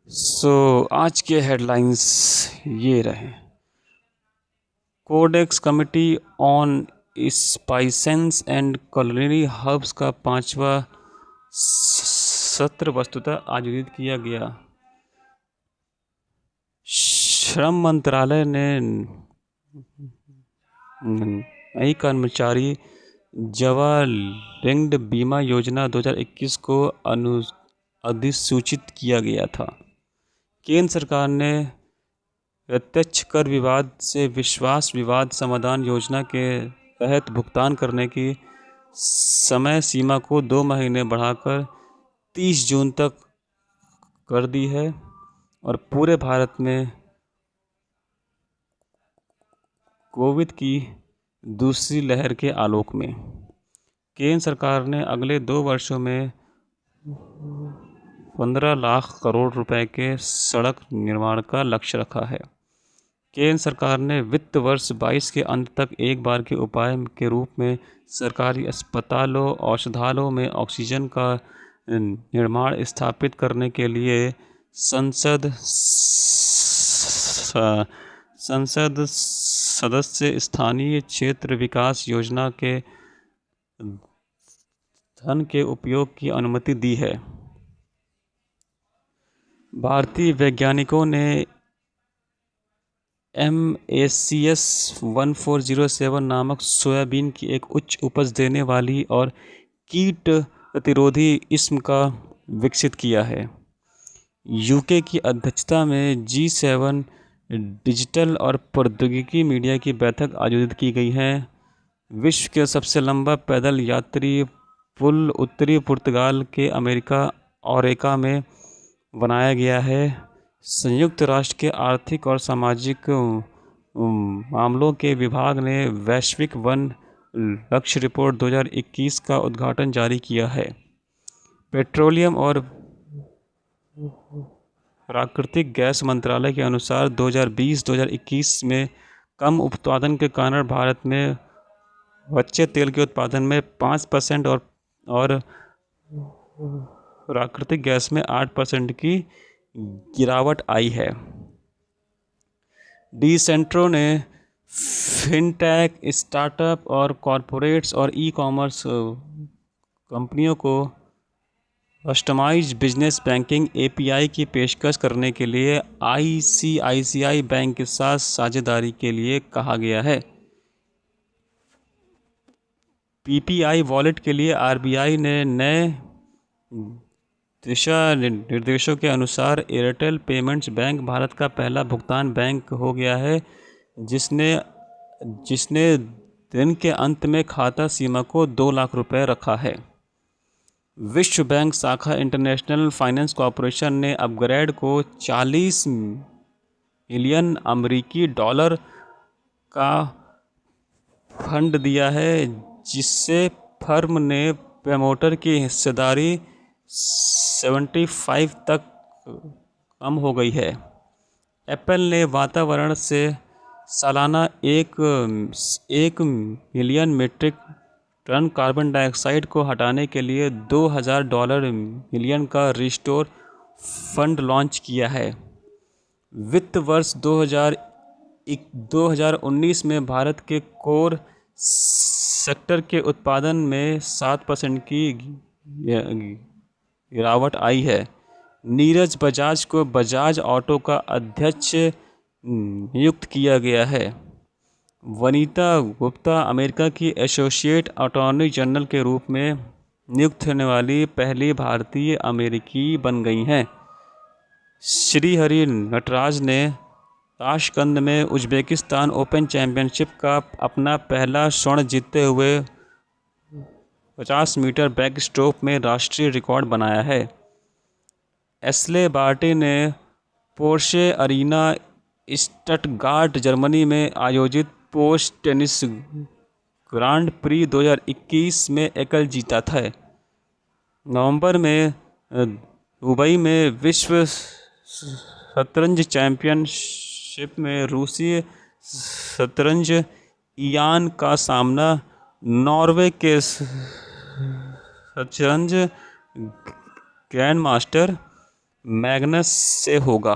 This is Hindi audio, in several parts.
आज के हेडलाइंस ये रहे। Codex committee on spices and culinary herbs का 5वां सत्र वस्तुतः आयोजित किया गया। श्रम मंत्रालय ने नई कर्मचारी जवाब लिंक्ड बीमा योजना 2021 को अधिसूचित किया गया था। केंद्र सरकार ने प्रत्यक्ष कर विवाद से विश्वास विवाद समाधान योजना के तहत भुगतान करने की समय सीमा को 2 महीने बढ़ाकर 30 जून तक कर दी है और पूरे भारत में कोविड की दूसरी लहर के आलोक में केंद्र सरकार ने अगले 2 वर्षों में 15 लाख करोड़ रुपए के सड़क निर्माण का लक्ष्य रखा है। केंद्र सरकार ने वित्त वर्ष 22 के अंत तक एक बार के उपाय के रूप में सरकारी अस्पतालों औषधालयों में ऑक्सीजन का निर्माण स्थापित करने के लिए संसद सदस्य स्थानीय क्षेत्र विकास योजना के धन के उपयोग की अनुमति दी है। भारतीय वैज्ञानिकों ने MACS 1407 नामक सोयाबीन की एक उच्च उपज देने वाली और कीट प्रतिरोधी किस्म का विकसित किया है। यूके की अध्यक्षता में G7 डिजिटल और प्रौद्योगिकी मीडिया की बैठक आयोजित की गई है। विश्व के सबसे लंबा पैदल यात्री पुल उत्तरी पुर्तगाल के अमेरिका ओरेका में बनाया गया है। संयुक्त राष्ट्र के आर्थिक और सामाजिक मामलों के विभाग ने वैश्विक वन लक्ष्य रिपोर्ट 2021 का उद्घाटन जारी किया है। पेट्रोलियम और प्राकृतिक गैस मंत्रालय के अनुसार 2020-2021 में कम उत्पादन के कारण भारत में कच्चे तेल के उत्पादन में 5% और प्राकृतिक गैस में 8% की गिरावट आई है। डिसेंट्रो ने फिनटेक स्टार्टअप और कॉरपोरेट्स और ई-कॉमर्स कंपनियों को कस्टमाइज्ड बिजनेस बैंकिंग API की पेशकश करने के लिए ICICI बैंक के साथ साझेदारी के लिए कहा गया है। PPI वॉलेट के लिए RBI ने नए दिशा निर्देशों के अनुसार एयरटेल पेमेंट्स बैंक भारत का पहला भुगतान बैंक हो गया है जिसने दिन के अंत में खाता सीमा को 2 लाख रुपए रखा है। विश्व बैंक शाखा इंटरनेशनल फाइनेंस कॉरपोरेशन ने अपग्रेड को 40 मिलियन अमेरिकी डॉलर का फंड दिया है, जिससे फर्म ने प्रमोटर की हिस्सेदारी 75 तक कम हो गई है। एप्पल ने वातावरण से सालाना 1 million metric ton carbon dioxide को हटाने के लिए $2,000 मिलियन का रिस्टोर फंड लॉन्च किया है। वित्त वर्ष 2019 में भारत के कोर सेक्टर के उत्पादन में 7% की गिरावट आई है। नीरज बजाज को बजाज ऑटो का अध्यक्ष नियुक्त किया गया है। वनीता गुप्ता अमेरिका की एसोसिएट अटॉर्नी जनरल के रूप में नियुक्त होने वाली पहली भारतीय अमेरिकी बन गई हैं। श्रीहरि नटराज ने ताशकंद में उज़्बेकिस्तान ओपन चैंपियनशिप का अपना पहला स्वर्ण जीतते हुए 50 मीटर बैक स्ट्रोक में राष्ट्रीय रिकॉर्ड बनाया है। एस्ले बार्टी ने पोर्शे अरीना स्टटगार्ट जर्मनी में आयोजित पोस्ट टेनिस ग्रांड प्री 2021 में एकल जीता था। नवंबर में दुबई में विश्व शतरंज चैंपियनशिप में रूसी शतरंज इयान का सामना नॉर्वे के शतरंज ग्रैंड मास्टर मैग्नस से होगा।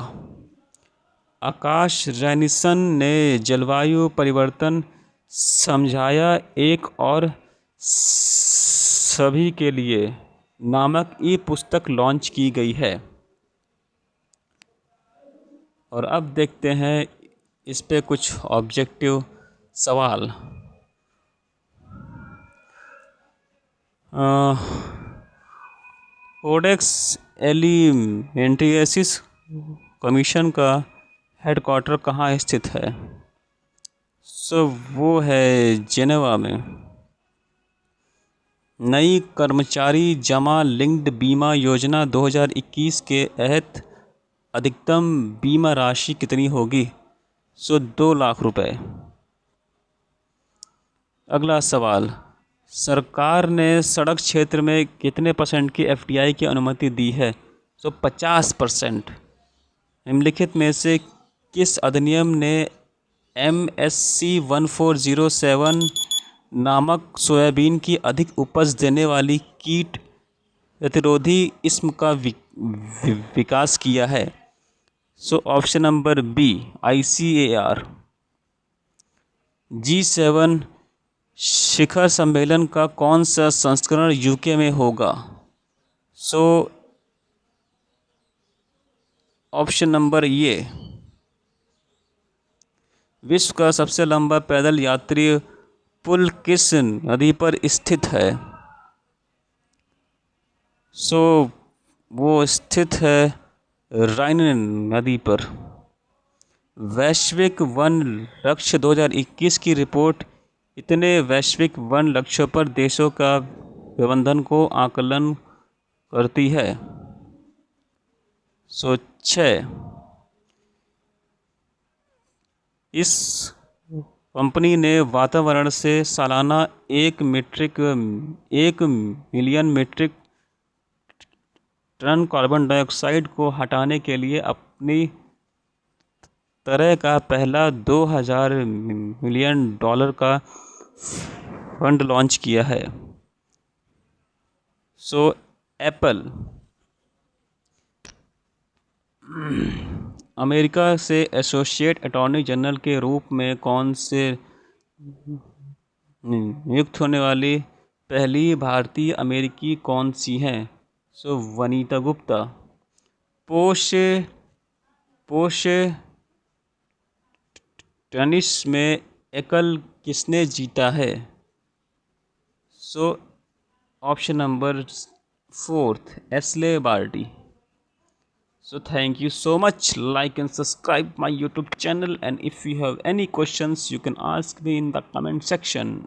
आकाश रैनिसन ने जलवायु परिवर्तन समझाया एक और सभी के लिए नामक ई पुस्तक लॉन्च की गई है। और अब देखते हैं इस पे कुछ ऑब्जेक्टिव सवाल। कोडेक्स एलिमेंट्रियसिस कमीशन का हेडक्वार्टर कहाँ स्थित है? वो है जेनेवा में। नई कर्मचारी जमा लिंक्ड बीमा योजना 2021 के तहत अधिकतम बीमा राशि कितनी होगी? 2 लाख रुपए। अगला सवाल, सरकार ने सड़क क्षेत्र में कितने % की FDI की अनुमति दी है? 50%। निम्नलिखित में से किस अधिनियम ने MSC 1407 नामक सोयाबीन की अधिक उपज देने वाली कीट प्रतिरोधी किस्म का विकास किया है? Option number B ICAR। G7 शिखर सम्मेलन का कौन सा संस्करण UK में होगा? ऑप्शन नंबर ये। विश्व का सबसे लंबा पैदल यात्री पुल किस नदी पर स्थित है? वो स्थित है राइन नदी पर। वैश्विक वन लक्ष्य 2021 की रिपोर्ट इतने वैश्विक वन लक्ष्यों पर देशों का प्रबंधन को आकलन करती है? 6। इस कंपनी ने वातावरण से सालाना 1 million metric ton carbon dioxide को हटाने के लिए अपनी तरह का पहला $2000 मिलियन का फंड लॉन्च किया है। एप्पल अमेरिका से एसोसिएट अटॉर्नी जनरल के रूप में कौन से नियुक्त होने वाली पहली भारतीय अमेरिकी कौन सी हैं? वनीता गुप्ता। पोश टेनिस में एकल किसने जीता है? Option number 4 Ashleigh Barty. Thank you so much. Like and subscribe my YouTube channel, and if you have any questions you can ask me in the comment section.